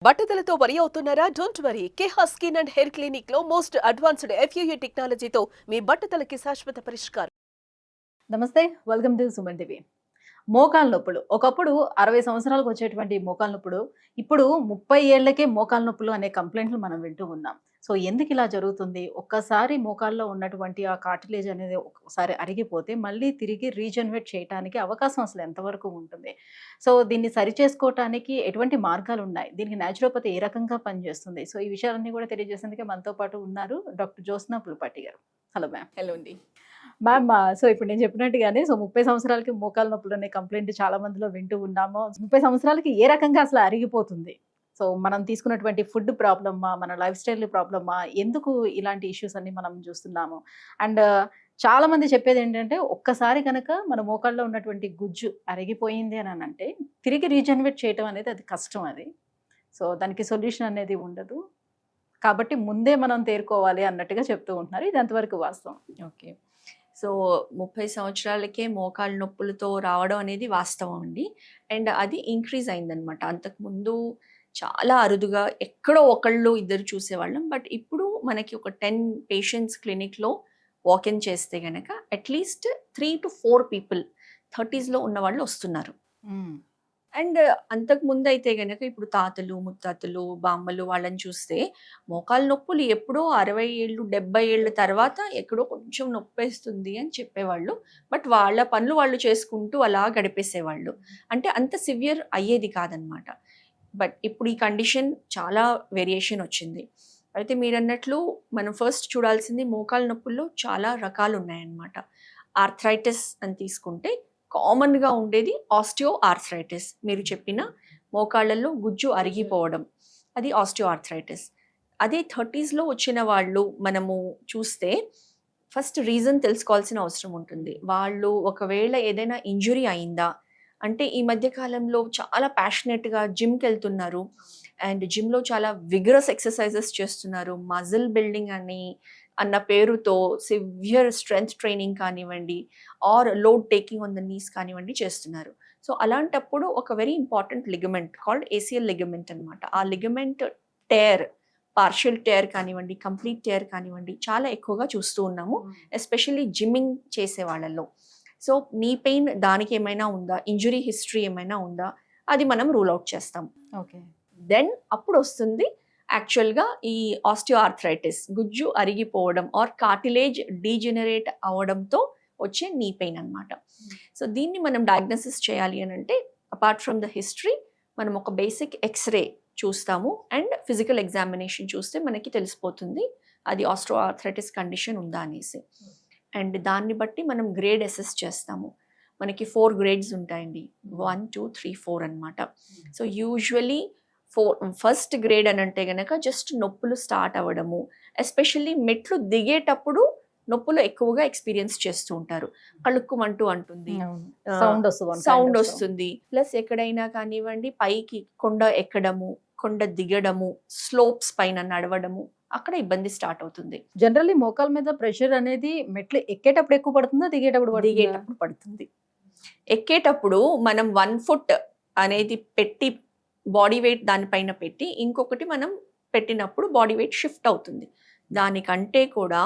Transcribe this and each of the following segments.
బట్టతలతో వరి అవుతున్నారా? Don't worry. Keha skin and hair clinic లో మోస్ట్ అడ్వాన్స్డ్ FUE టెక్నాలజీతో మీ బట్టతలకి శాశ్వత పరిష్కారం. నమస్తే, వెల్కమ్ టు సుమన్ టీవీ. మోకాళ్ళ నొప్పులు ఒకప్పుడు 60 సంవత్సరాలకు వచ్చేటువంటి మోకాళ్ళ నొప్పులు ఇప్పుడు 30 ఏళ్లకే మోకాళ్ళ నొప్పులు అనే కంప్లైంట్లు మనం వింటూ ఉన్నాం. సో ఎందుకు ఇలా జరుగుతుంది? ఒక్కసారి మోకాల్లో ఉన్నటువంటి ఆ కార్టిలేజ్ అనేది ఒక్కసారి అరిగిపోతే మళ్ళీ తిరిగి రీజనరేట్ చేయడానికి అవకాశం అసలు ఎంతవరకు ఉంటుంది? సో దీన్ని సరిచేసుకోవటానికి ఎటువంటి మార్గాలు ఉన్నాయి? దీనికి న్యాచురోపతి ఏ రకంగా పనిచేస్తుంది? సో ఈ విషయాలన్నీ కూడా తెలియజేసేందుకే మనతో పాటు ఉన్నారు డాక్టర్ జ్యోత్స్న పులిపాటి గారు. Hello ma'am. హలో అండి. మ్యామ్, సో ఇప్పుడు నేను చెప్పినట్టుగానే 30 సంవత్సరాలకి మోకాళ్ళ నొప్పులు అనే కంప్లైంట్ చాలా మందిలో వింటూ ఉన్నాము. 30 సంవత్సరాలకి ఏ రకంగా అసలు అరిగిపోతుంది? సో మనం తీసుకున్నటువంటి ఫుడ్ ప్రాబ్లమా, మన లైఫ్ స్టైల్ ప్రాబ్లమా, ఎందుకు ఇలాంటి ఇష్యూస్ అన్ని మనం చూస్తున్నాము? అండ్ చాలా మంది చెప్పేది ఏంటంటే, ఒక్కసారి కనుక మన మోకాళ్ళలో ఉన్నటువంటి గుజ్జు అరిగిపోయింది అని అంటే తిరిగి రీజనరేట్ చేయటం అనేది అది కష్టం. అది సో దానికి సొల్యూషన్ అనేది ఉండదు, కాబట్టి ముందే మనం తేరుకోవాలి అన్నట్టుగా చెప్తూ ఉంటున్నారు. ఇది ఎంతవరకు వాస్తవం? ఓకే. సో 30 సంవత్సరాలకే మోకాళ్ళ నొప్పులతో రావడం అనేది వాస్తవం అండి. అండ్ అది ఇంక్రీజ్ అయిందనమాట. అంతకుముందు చాలా అరుదుగా ఎక్కడో ఒకళ్ళు ఇద్దరు చూసేవాళ్ళం. బట్ ఇప్పుడు మనకి ఒక 10 పేషెంట్స్ క్లినిక్లో వాకిన్ చేస్తే గనక అట్లీస్ట్ 3 to 4 పీపుల్ 30స్లో ఉన్న వాళ్ళు వస్తున్నారు. అండ్ అంతకుముందు అయితే గనక ఇప్పుడు తాతలు, ముత్తాతలు, బామ్మలు వాళ్ళని చూస్తే మోకాళ్ళ నొప్పులు ఎప్పుడో 60 ఏళ్ళు 70 ఏళ్ళ తర్వాత ఎక్కడో కొంచెం నొప్పేస్తుంది అని చెప్పేవాళ్ళు. బట్ వాళ్ళ పనులు వాళ్ళు చేసుకుంటూ అలా గడిపేసేవాళ్ళు. అంటే అంత సివియర్ అయ్యేది కాదనమాట. బట్ ఇప్పుడు ఈ కండిషన్ చాలా వేరియేషన్ వచ్చింది. అయితే మీరు అన్నట్లు మనం ఫస్ట్ చూడాల్సింది మోకాళ్ళ నొప్పుల్లో చాలా రకాలు ఉన్నాయన్నమాట. ఆర్థరైటిస్ అని తీసుకుంటే కామన్గా ఉండేది ఆస్టియో ఆర్థరైటిస్. మీరు చెప్పిన మోకాళ్ళల్లో గుజ్జు అరిగిపోవడం, అది ఆస్టియో ఆర్థరైటిస్. అదే 30స్లో వచ్చిన వాళ్ళు మనము చూస్తే ఫస్ట్ రీజన్ తెలుసుకోవాల్సిన అవసరం ఉంటుంది. వాళ్ళు ఒకవేళ ఏదైనా ఇంజురీ అయిందా, అంటే ఈ మధ్య కాలంలో చాలా ప్యాషనెట్గా జిమ్కి వెళ్తున్నారు అండ్ జిమ్లో చాలా విగరస్ ఎక్సర్సైజెస్ చేస్తున్నారు. మజిల్ బిల్డింగ్ అన్న పేరుతో సివియర్ స్ట్రెంగ్త్ ట్రైనింగ్ కానివ్వండి, or load taking on the knees కానివ్వండి చేస్తున్నారు. సో అలాంటప్పుడు ఒక very important ligament called ACL ligament అనమాట. ఆ లిగమెంట్ టేర్, పార్షియల్ టేర్ కానివ్వండి, కంప్లీట్ టేర్ కానివ్వండి చాలా ఎక్కువగా చూస్తూ ఉన్నాము, ఎస్పెషల్లీ జిమ్మింగ్ చేసే వాళ్ళల్లో. సో నీ పెయిన్ దానికి ఏమైనా ఉందా, ఇంజురీ హిస్టరీ ఏమైనా ఉందా, అది మనం రూల్ అవుట్ చేస్తాం. ఓకే. దెన్ అప్పుడు వస్తుంది యాక్చువల్గా ఈ ఆస్టియో ఆర్థరైటిస్, గుజ్జు అరిగిపోవడం ఆర్ కార్టిలేజ్ డీజెనరేట్ అవడంతో వచ్చే నీ పెయిన్ అనమాట. సో దీన్ని మనం డయాగ్నోసిస్ చేయాలి అని అంటే అపార్ట్ ఫ్రమ్ ద హిస్టరీ మనం ఒక బేసిక్ ఎక్స్రే చూస్తాము అండ్ ఫిజికల్ ఎగ్జామినేషన్ చూస్తే మనకి తెలిసిపోతుంది అది ఆస్టియో ఆర్థరైటిస్ కండిషన్ ఉందా అనేసి. అండ్ దాన్ని బట్టి మనం గ్రేడ్ అసెస్ చేస్తాము. మనకి 4 గ్రేడ్స్ ఉంటాయండి, 1, 2, 3, 4 అనమాట. సో యూజువలీ ఫస్ట్ గ్రేడ్ అని అంటే గనక జస్ట్ నొప్పులు స్టార్ట్ అవ్వడము, ఎస్పెషల్లీ మెట్లు దిగేటప్పుడు నొప్పులు ఎక్కువగా ఎక్స్పీరియన్స్ చేస్తూ ఉంటారు. కలుక్కుమంటూ అంటుంది, సౌండ్ వస్తుంది. ప్లస్ ఎక్కడైనా కానివ్వండి పైకి కొండ ఎక్కడము, కొండ దిగడము, స్లోప్స్ పైన నడవడము, అక్కడ ఇబ్బంది స్టార్ట్ అవుతుంది. జనరల్లీ మోకాల మీద ప్రెషర్ అనేది మెట్లు ఎక్కేటప్పుడు ఎక్కువ పడుతుందా, దిగేటప్పుడు పడుతుంది. ఎక్కేటప్పుడు మనం 1 foot అనేది పెట్టి బాడీ వెయిట్ దానిపైన పెట్టి ఇంకొకటి మనం పెట్టినప్పుడు బాడీ వెయిట్ షిఫ్ట్ అవుతుంది. దానికంటే కూడా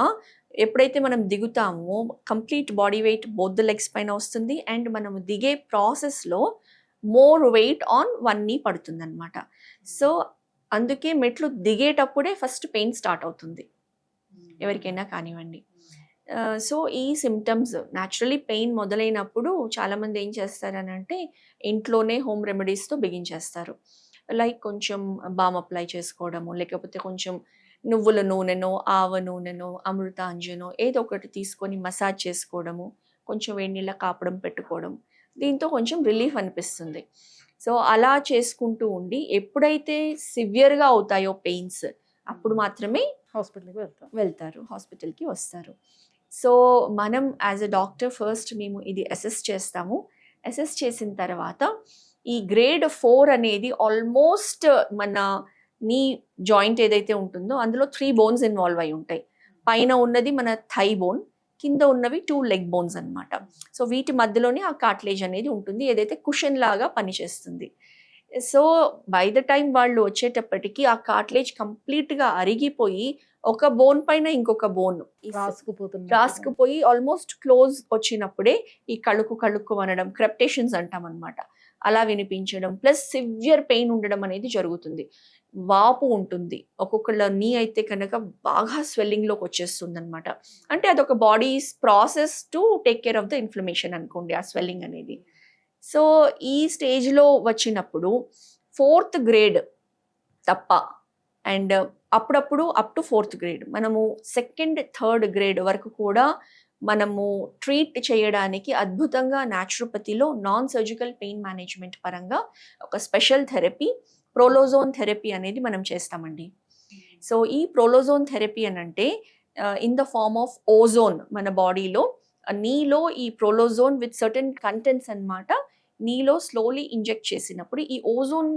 ఎప్పుడైతే మనం దిగుతామో complete body weight both the legs పైన వస్తుంది అండ్ మనం దిగే ప్రాసెస్లో మోర్ వెయిట్ ఆన్ 1 knee పడుతుంది అనమాట. సో అందుకే మెట్లు దిగేటప్పుడే ఫస్ట్ పెయిన్ స్టార్ట్ అవుతుంది ఎవరికైనా కానివ్వండి. సో ఈ సిమ్టమ్స్ న్యాచురలీ పెయిన్ మొదలైనప్పుడు చాలామంది ఏం చేస్తారని అంటే ఇంట్లోనే హోమ్ రెమెడీస్తో బిగించేస్తారు. లైక్ కొంచెం బామ్ అప్లై చేసుకోవడము, లేకపోతే కొంచెం నువ్వుల నూనెనో, ఆవ నూనెనో, అమృతాంజనో ఏదో ఒకటి తీసుకొని మసాజ్ చేసుకోవడము, కొంచెం వేడి నీళ్ళ కాపడం పెట్టుకోవడం, దీంతో కొంచెం రిలీఫ్ అనిపిస్తుంది. సో అలా చేసుకుంటూ ఉండి ఎప్పుడైతే సివియర్గా అవుతాయో పెయిన్స్ అప్పుడు మాత్రమే హాస్పిటల్కి వస్తారు. సో మనం యాజ్ ఎ డాక్టర్ ఫస్ట్ మేము ఇది అసెస్ చేస్తాము. అసెస్ చేసిన తర్వాత ఈ గ్రేడ్ 4 అనేది ఆల్మోస్ట్ మన నీ జాయింట్ ఏదైతే ఉంటుందో అందులో 3 bones ఇన్వాల్వ్ అయి ఉంటాయి. పైన ఉన్నది మన థై బోన్, కింద ఉన్నవి 2 leg bones అనమాట. సో వీటి మధ్యలోనే ఆ కార్టిలేజ్ అనేది ఉంటుంది, ఏదైతే కుషన్ లాగా పనిచేస్తుంది. సో బై ద టైం వాళ్ళు వచ్చేటప్పటికి ఆ కార్టిలేజ్ కంప్లీట్గా అరిగిపోయి ఒక బోన్ పైన ఇంకొక బోన్ రాసుకుపోయి ఆల్మోస్ట్ క్లోజ్ వచ్చినప్పుడే ఈ కళ్ళుకు అనడం, క్రెప్టేషన్స్ అంటాం అనమాట, అలా వినిపించడం, ప్లస్ సివియర్ పెయిన్ ఉండడం అనేది జరుగుతుంది. వాపు ఉంటుంది, ఒక్కొక్కళ్ళ నీ అయితే కనుక బాగా స్వెల్లింగ్లోకి వచ్చేస్తుంది అనమాట. అంటే అదొక bodies process to take care of the inflammation అనుకోండి, ఆ స్వెల్లింగ్ అనేది. సో ఈ స్టేజ్లో వచ్చినప్పుడు 4th గ్రేడ్ తప్ప, అండ్ అప్పుడప్పుడు అప్ టు 4th గ్రేడ్, మనము 2nd, 3rd గ్రేడ్ వరకు కూడా మనము ట్రీట్ చేయడానికి అద్భుతంగా న్యాచురోపతిలో నాన్ సర్జికల్ పెయిన్ మేనేజ్మెంట్ పరంగా ఒక స్పెషల్ థెరపీ ప్రోలోజోన్ థెరపీ అనేది మనం చేస్తామండి. సో ఈ ప్రోలోజోన్ థెరపీ అని అంటే in the form of ozone, మన బాడీలో నీలో ఈ ప్రోలోజోన్ విత్ సర్టన్ కంటెంట్స్ అన్నమాట నీలో స్లోలీ ఇంజెక్ట్ చేసినప్పుడు ఈ ఓజోన్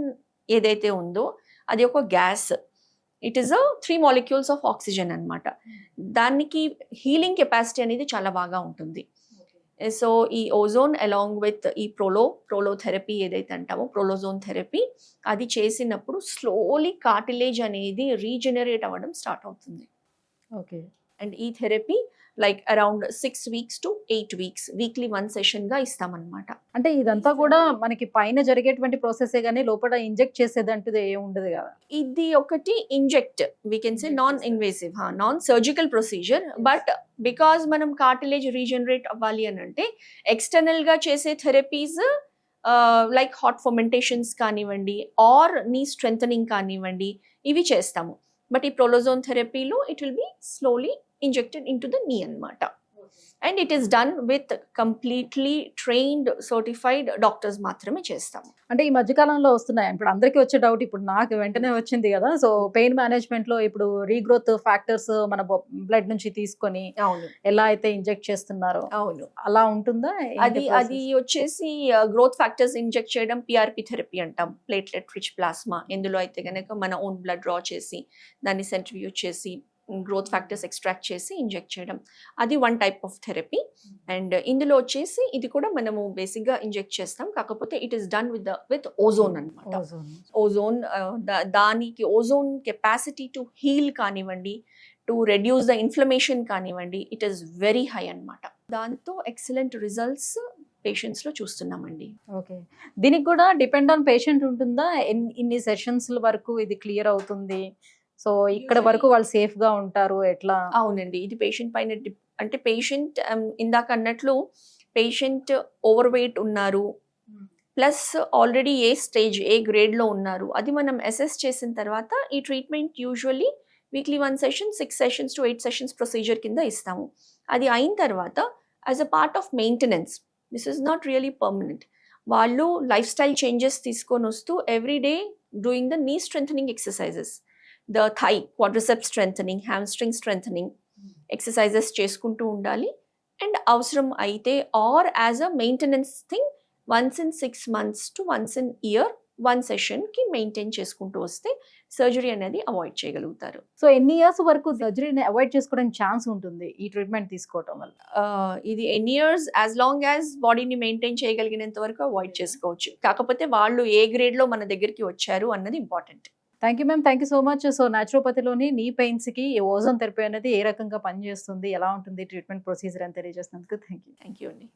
ఏదైతే ఉందో అది ఒక gas, it is 3 molecules of oxygen అన్నమాట. దానికి హీలింగ్ కెపాసిటీ అనేది చాలా బాగా ఉంటుంది. సో ఈ ఓజోన్ అలాంగ్ విత్ ఈ ప్రోలోథెరపీ ఏదైతే అంటామో ప్రోలోజోన్ థెరపీ, అది చేసినప్పుడు స్లోలీ కార్టిలేజ్ అనేది రీజనరేట్ అవ్వడం స్టార్ట్ అవుతుంది. ఓకే. అండ్ ఈ therapy like around 6 weeks to 8 weeks weekly 1 session గా ఇస్తామన్నమాట. అంటే ఇదంతా కూడా మనకి పైన జరిగేటువంటి ప్రాసెసే గానీ లోపల ఇంజెక్ట్ చేసేదంటే ఏం ఉండదు కదా? ఇది ఒకటి inject, we can say non invasive, non surgical procedure. But because మనం కార్టిలేజ్ రీజనరేట్ అవ్వాలి అని అంటే ఎక్స్టర్నల్ గా చేసే థెరపీస్ లైక్ హాట్ ఫర్మెంటేషన్స్ కానివ్వండి, ఆర్ నీ స్ట్రెంథనింగ్ కానివ్వండి, ఇవి చేస్తాము. బట్ ఈ ప్రోలోజోన్ థెరపీలో it will be slowly injected into the knee అన్నమాట. And it is done with completely trained certified doctors మాత్రమే చేస్తాము. అంటే ఈ మధ్యకాలంలో వస్తున్నాయి, ఇప్పుడు అందరికీ వచ్చే డౌట్, ఇప్పుడు నాకు వెంటనే వచ్చింది కదా. సో పెయిన్ మేనేజ్మెంట్ లో ఇప్పుడు రీగ్రోత్ ఫ్యాక్టర్స్ మన బ్లడ్ నుంచి తీసుకొని అవును, ఎలా అయితే ఇంజెక్ట్ చేస్తున్నారో అవును, అలా ఉంటుందా? అది వచ్చేసి గ్రోత్ ఫ్యాక్టర్స్ ఇంజెక్ట్ చేయడం పిఆర్పి థెరపీ అంటాం, ప్లేట్లెట్ రిచ్ ప్లాస్మా. ఇందులో అయితే కనుక మన ఓన్ బ్లడ్ డ్రా చేసి దాన్ని సెంట్రిఫ్యూజ్ చేసి గ్రోత్ ఫ్యాక్టర్స్ ఎక్స్ట్రాక్ట్ చేసి ఇంజెక్ట్ చేయడం, అది 1 type ఆఫ్ థెరపీ. అండ్ ఇందులో వచ్చేసి ఇది కూడా మనము బేసిక్గా ఇంజెక్ట్ చేస్తాం, కాకపోతే it is done with ozone అనమాట. ఓజోన్ దానికి ఓజోన్ కెపాసిటీ టు హీల్ కానివ్వండి, టు రెడ్యూస్ ద ఇన్ఫ్లమేషన్ కానివ్వండి, ఇట్ ఈస్ వెరీ హై అనమాట. దాంతో ఎక్సలెంట్ రిజల్ట్స్ పేషెంట్స్లో చూస్తున్నామండి. ఓకే. దీనికి కూడా డిపెండ్ ఆన్ పేషెంట్ ఉంటుందా? ఇన్ని సెషన్స్ వరకు ఇది క్లియర్ అవుతుంది, సో ఇక్కడ వరకు వాళ్ళు సేఫ్ గా ఉంటారు, ఎట్లా? అవునండి, ఇది పేషెంట్ పైన అంటే పేషెంట్ ఇందాక అన్నట్లు పేషెంట్ ఓవర్ వెయిట్ ఉన్నారు, ప్లస్ ఆల్రెడీ ఏ స్టేజ్ ఏ గ్రేడ్లో ఉన్నారు, అది మనం అసెస్ చేసిన తర్వాత ఈ treatment usually weekly 1 session 6 sessions to 8 sessions procedure కింద ఇస్తాము. అది అయిన తర్వాత as a part of maintenance, this is not really permanent, వాళ్ళు లైఫ్ స్టైల్ చేంజెస్ తీసుకొని వస్తూ every day doing the knee strengthening exercises, the thigh quadriceps strengthening, hamstring strengthening exercises చేసుకుంటూ ఉండాలి. అండ్ అవసరం అయితే or as a maintenance thing once in 6 months to once in year 1 session కి maintain చేసుకుంటూ వస్తే surgery అనేది అవాయిడ్ చేయగలుగుతారు. So ఎన్ని ఇయర్స్ వరకు సర్జరీని అవాయిడ్ చేసుకోవడానికి ఛాన్స్ ఉంటుంది ఈ ట్రీట్మెంట్ తీసుకోవటం వల్ల? ఇది ఎన్ని ఇయర్స్, యాజ్ లాంగ్ యాజ్ బాడీని మెయింటైన్ చేయగలిగినంత వరకు అవాయిడ్ చేసుకోవచ్చు. కాకపోతే వాళ్ళు ఏ గ్రేడ్లో మన దగ్గరికి వచ్చారు అన్నది important. Thank you ma'am, thank you so much. So న్యాచురోపతిలోని నీ పెయిన్స్కి ఓజోన్ థెరపీ అనేది ఏ రకంగా పనిచేస్తుంది, ఎలా ఉంటుంది ట్రీట్మెంట్ ప్రొసీజర్ అని తెలియజేసినందుకు థ్యాంక్ యూ. థ్యాంక్ యూ అండి.